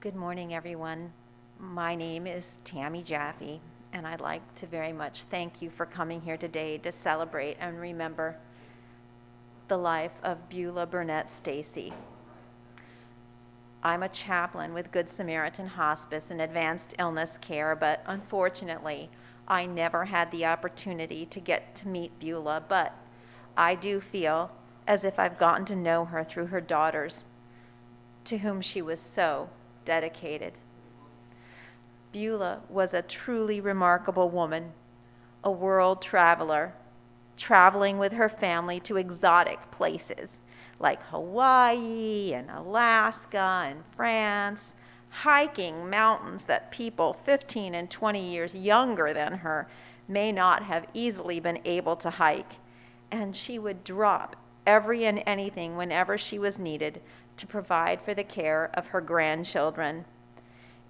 Good morning, everyone. My name is Tammy Jaffe, and I'd like to very much thank you for coming here today to celebrate and remember the life of Beulah Burnette Stacy. I'm a chaplain with Good Samaritan Hospice and advanced illness care, but unfortunately, I never had the opportunity to get to meet Beulah, but I do feel as if I've gotten to know her through her daughters, to whom she was so dedicated. Beulah was a truly remarkable woman, a world traveler, traveling with her family to exotic places like Hawaii and Alaska and France, hiking mountains that people 15 and 20 years younger than her may not have easily been able to hike. And she would drop every and anything whenever she was needed to provide for the care of her grandchildren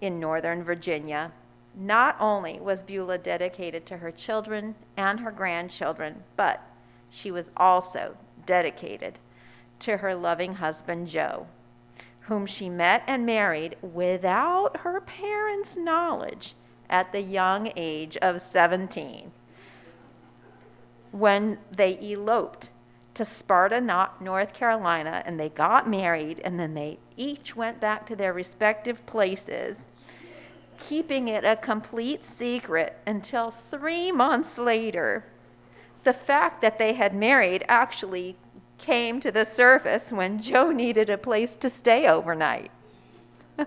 in Northern Virginia. Not only was Beulah dedicated to her children and her grandchildren, but she was also dedicated to her loving husband, Joe, whom she met and married without her parents' knowledge at the young age of 17, when they eloped to Sparta, North Carolina, and they got married, and then they each went back to their respective places, keeping it a complete secret until 3 months later. The fact that they had married actually came to the surface when Joe needed a place to stay overnight. The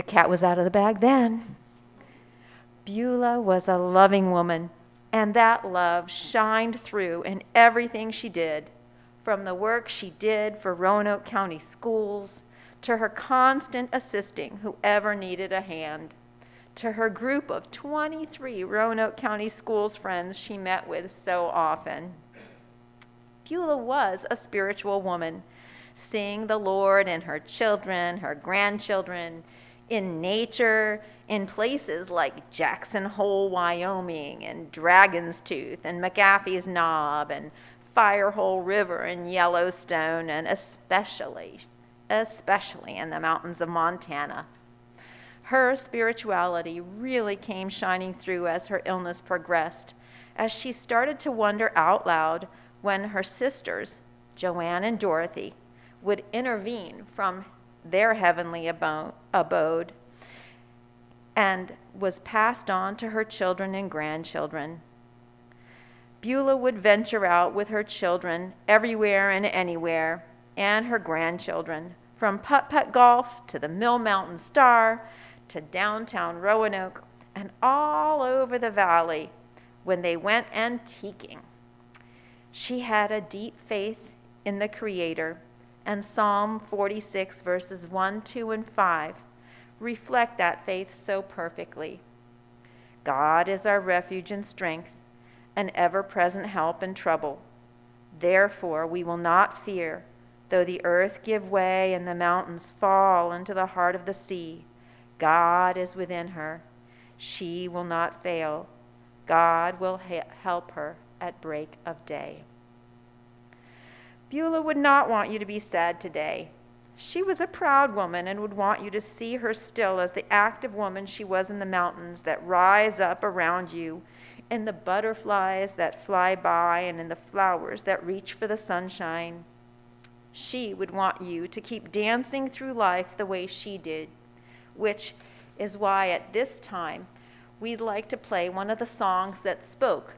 cat was out of the bag then. Beulah was a loving woman, and that love shined through in everything she did, from the work she did for Roanoke County Schools, to her constant assisting whoever needed a hand, to her group of 23 Roanoke County Schools friends she met with so often. Beulah was a spiritual woman, seeing the Lord in her children, her grandchildren, in nature, in places like Jackson Hole, Wyoming, and Dragon's Tooth, and McAfee's Knob, and Firehole River in Yellowstone, and especially in the mountains of Montana. Her spirituality really came shining through as her illness progressed, as she started to wonder out loud when her sisters, Joanne and Dorothy, would intervene from their heavenly abode and was passed on to her children and grandchildren. Beulah would venture out with her children everywhere and anywhere, and her grandchildren, from putt-putt golf to the Mill Mountain Star to downtown Roanoke and all over the valley when they went antiquing. She had a deep faith in the Creator, and Psalm 46 verses 1, 2, and 5 reflect that faith so perfectly. God is our refuge and strength, an ever-present help in trouble. Therefore we will not fear, though the earth give way and the mountains fall into the heart of the sea. God is within her. She will not fail. God will help her at break of day. Beulah would not want you to be sad today. She was a proud woman and would want you to see her still as the active woman she was in the mountains that rise up around you, in the butterflies that fly by, and in the flowers that reach for the sunshine. She would want you to keep dancing through life the way she did, which is why at this time we'd like to play one of the songs that spoke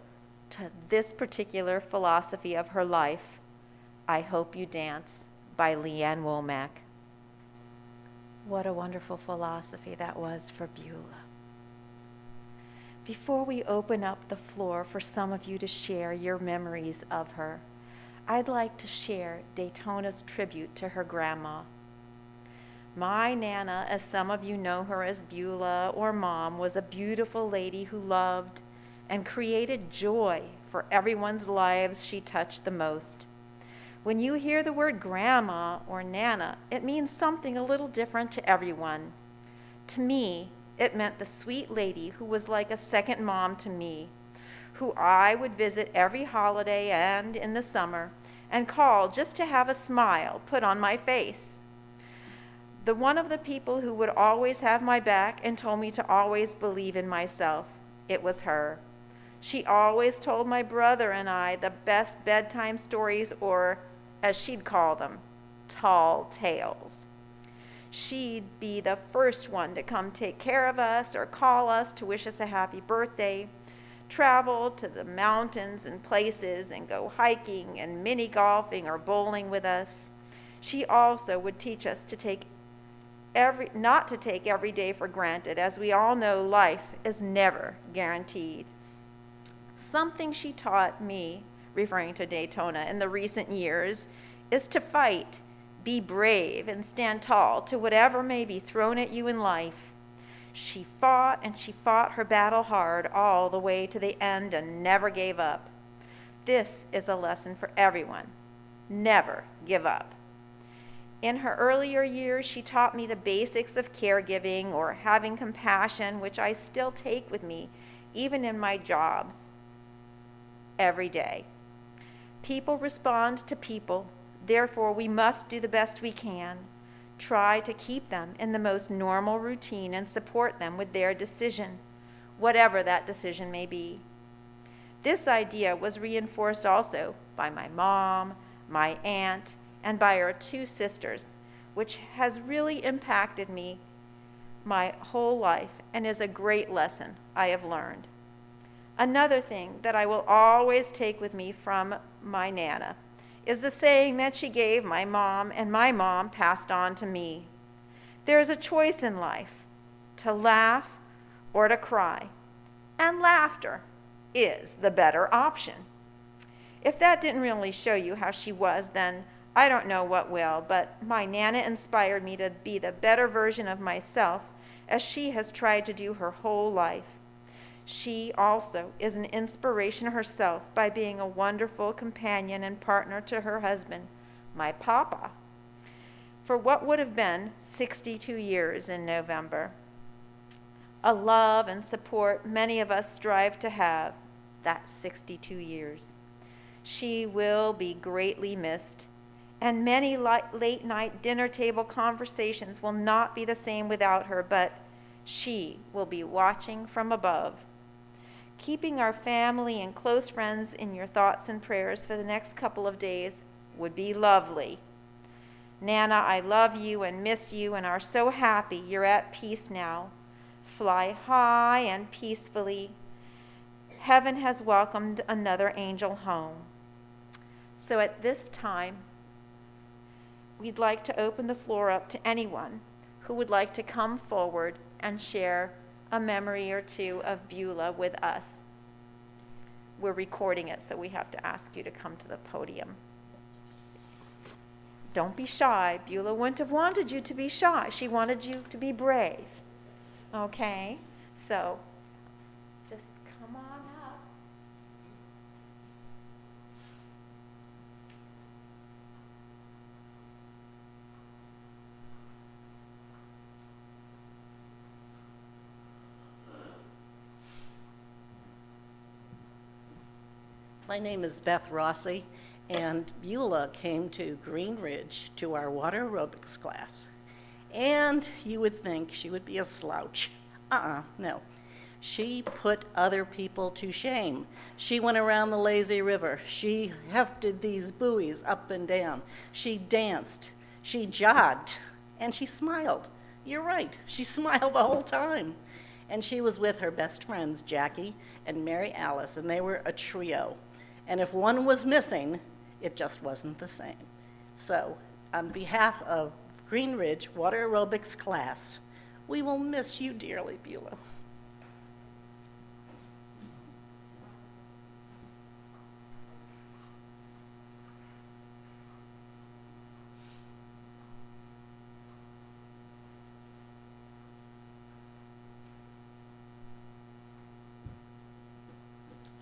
to this particular philosophy of her life, I Hope You Dance by Leanne Womack. What a wonderful philosophy that was for Beulah. Before we open up the floor for some of you to share your memories of her, I'd like to share Daytona's tribute to her grandma. My Nana, as some of you know her as Beulah or Mom, was a beautiful lady who loved and created joy for everyone's lives she touched the most. When you hear the word grandma or Nana, it means something a little different to everyone. To me, it meant the sweet lady who was like a second mom to me, who I would visit every holiday and in the summer and call just to have a smile put on my face. The one of the people who would always have my back and told me to always believe in myself. It was her. She always told my brother and I the best bedtime stories, or, as she'd call them, tall tales. She'd be the first one to come take care of us or call us to wish us a happy birthday, travel to the mountains and places and go hiking and mini golfing or bowling with us. She also would teach us to not to take every day for granted, as we all know life is never guaranteed. Something she taught me, referring to Daytona, in the recent years is to fight, be brave, and stand tall to whatever may be thrown at you in life. She fought and she fought her battle hard all the way to the end and never gave up. This is a lesson for everyone. Never give up. In her earlier years, she taught me the basics of caregiving or having compassion, which I still take with me, even in my jobs, every day. People respond to people, therefore we must do the best we can. Try to keep them in the most normal routine and support them with their decision, whatever that decision may be. This idea was reinforced also by my mom, my aunt, and by our two sisters, which has really impacted me my whole life and is a great lesson I have learned. Another thing that I will always take with me from my Nana is the saying that she gave my mom and my mom passed on to me. There is a choice in life, to laugh or to cry, and laughter is the better option. If that didn't really show you how she was, then I don't know what will, but my Nana inspired me to be the better version of myself, as she has tried to do her whole life. She also is an inspiration herself by being a wonderful companion and partner to her husband, my papa, for what would have been 62 years in November. A love and support many of us strive to have, that 62 years. She will be greatly missed, and many late-night dinner table conversations will not be the same without her, but she will be watching from above. Keeping our family and close friends in your thoughts and prayers for the next couple of days would be lovely. Nana, I love you and miss you and are so happy you're at peace now. Fly high and peacefully. Heaven has welcomed another angel home. So at this time, we'd like to open the floor up to anyone who would like to come forward and share a memory or two of Beulah with us. We're recording it, so we have to ask you to come to the podium. Don't be shy. Beulah wouldn't have wanted you to be shy. She wanted you to be brave. Okay? So just come on up. My name is Beth Rossi, and Beulah came to Green Ridge to our water aerobics class. And you would think she would be a slouch. No. She put other people to shame. She went around the lazy river. She hefted these buoys up and down. She danced. She jogged. And she smiled. You're right. She smiled the whole time. And she was with her best friends, Jackie and Mary Alice, and they were a trio. And if one was missing, it just wasn't the same. So, on behalf of Green Ridge Water Aerobics class, we will miss you dearly, Beulah.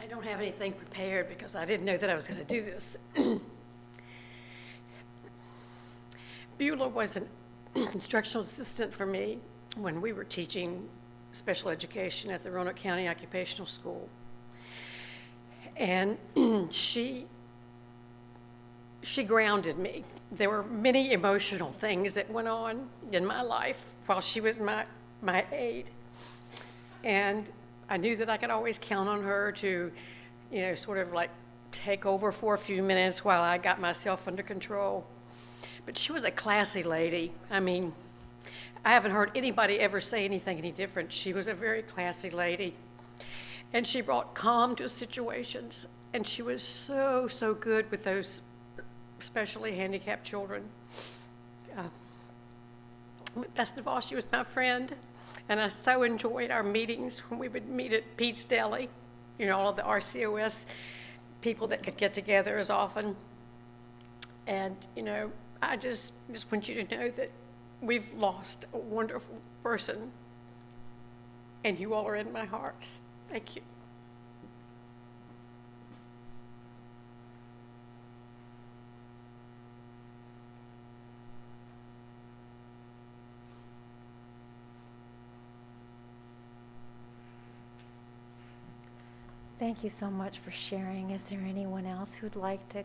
I don't have anything prepared because I didn't know that I was going to do this. Beulah was an instructional assistant for me when we were teaching special education at the Roanoke County Occupational School. And she she grounded me. There were many emotional things that went on in my life while she was my aide. And I knew that I could always count on her to, sort of like take over for a few minutes while I got myself under control. But she was a classy lady. I mean, I haven't heard anybody ever say anything any different. She was a very classy lady. And she brought calm to situations. And she was so, so good with those especially handicapped children. Best of all, she was my friend. And I so enjoyed our meetings when we would meet at Pete's Deli. All of the RCOS people that could get together as often. And, I just want you to know that we've lost a wonderful person, and you all are in my hearts. Thank you. Thank you so much for sharing. Is there anyone else who'd like to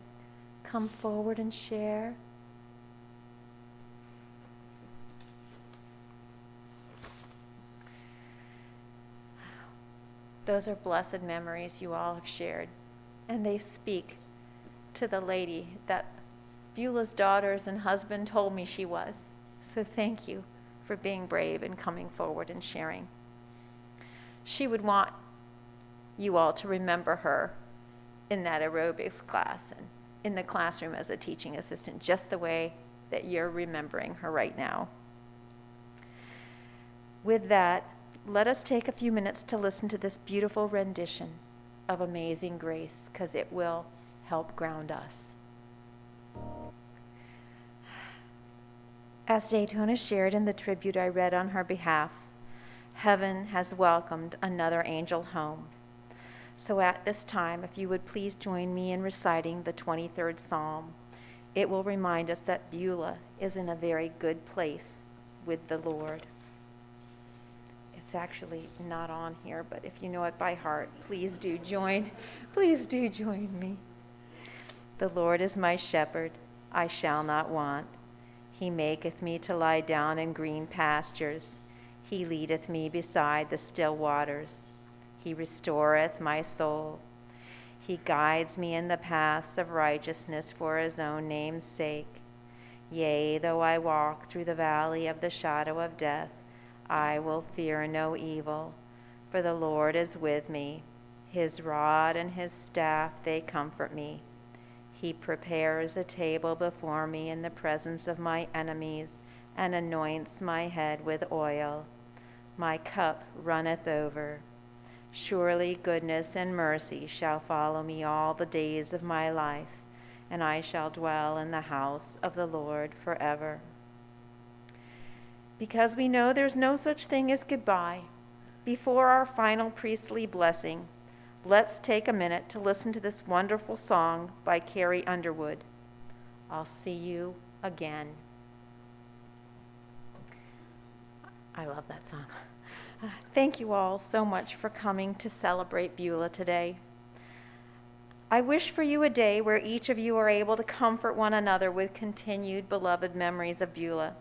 come forward and share? Those are blessed memories you all have shared, and they speak to the lady that Beulah's daughters and husband told me she was. So thank you for being brave and coming forward and sharing. She would want you all to remember her in that aerobics class and in the classroom as a teaching assistant, just the way that you're remembering her right now. With that, let us take a few minutes to listen to this beautiful rendition of Amazing Grace, because it will help ground us. As Daytona shared in the tribute I read on her behalf, heaven has welcomed another angel home. So at this time, if you would please join me in reciting the 23rd Psalm. It will remind us that Beulah is in a very good place with the Lord. It's actually not on here, but if you know it by heart, please do join me. The Lord is my shepherd, I shall not want. He maketh me to lie down in green pastures. He leadeth me beside the still waters. He restoreth my soul. He guides me in the paths of righteousness for his own name's sake. Yea, though I walk through the valley of the shadow of death, I will fear no evil, for the Lord is with me. His rod and his staff, they comfort me. He prepares a table before me in the presence of my enemies, and anoints my head with oil. My cup runneth over. Surely goodness and mercy shall follow me all the days of my life, and I shall dwell in the house of the Lord forever. Because we know there's no such thing as goodbye, before our final priestly blessing, let's take a minute to listen to this wonderful song by Carrie Underwood. I'll see you again. I love that song. Thank you all so much for coming to celebrate Beulah today. I wish for you a day where each of you are able to comfort one another with continued beloved memories of Beulah.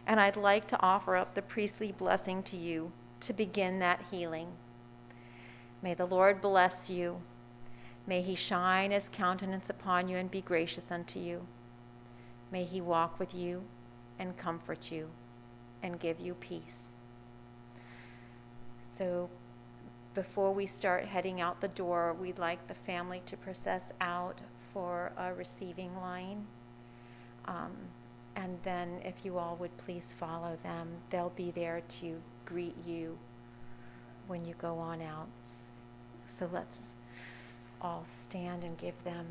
And I'd like to offer up the priestly blessing to you to begin that healing. May the Lord bless you. May he shine his countenance upon you and be gracious unto you. May he walk with you and comfort you and give you peace. So before we start heading out the door, we'd like the family to process out for a receiving line. And then if you all would please follow them, they'll be there to greet you when you go on out. So let's all stand and give them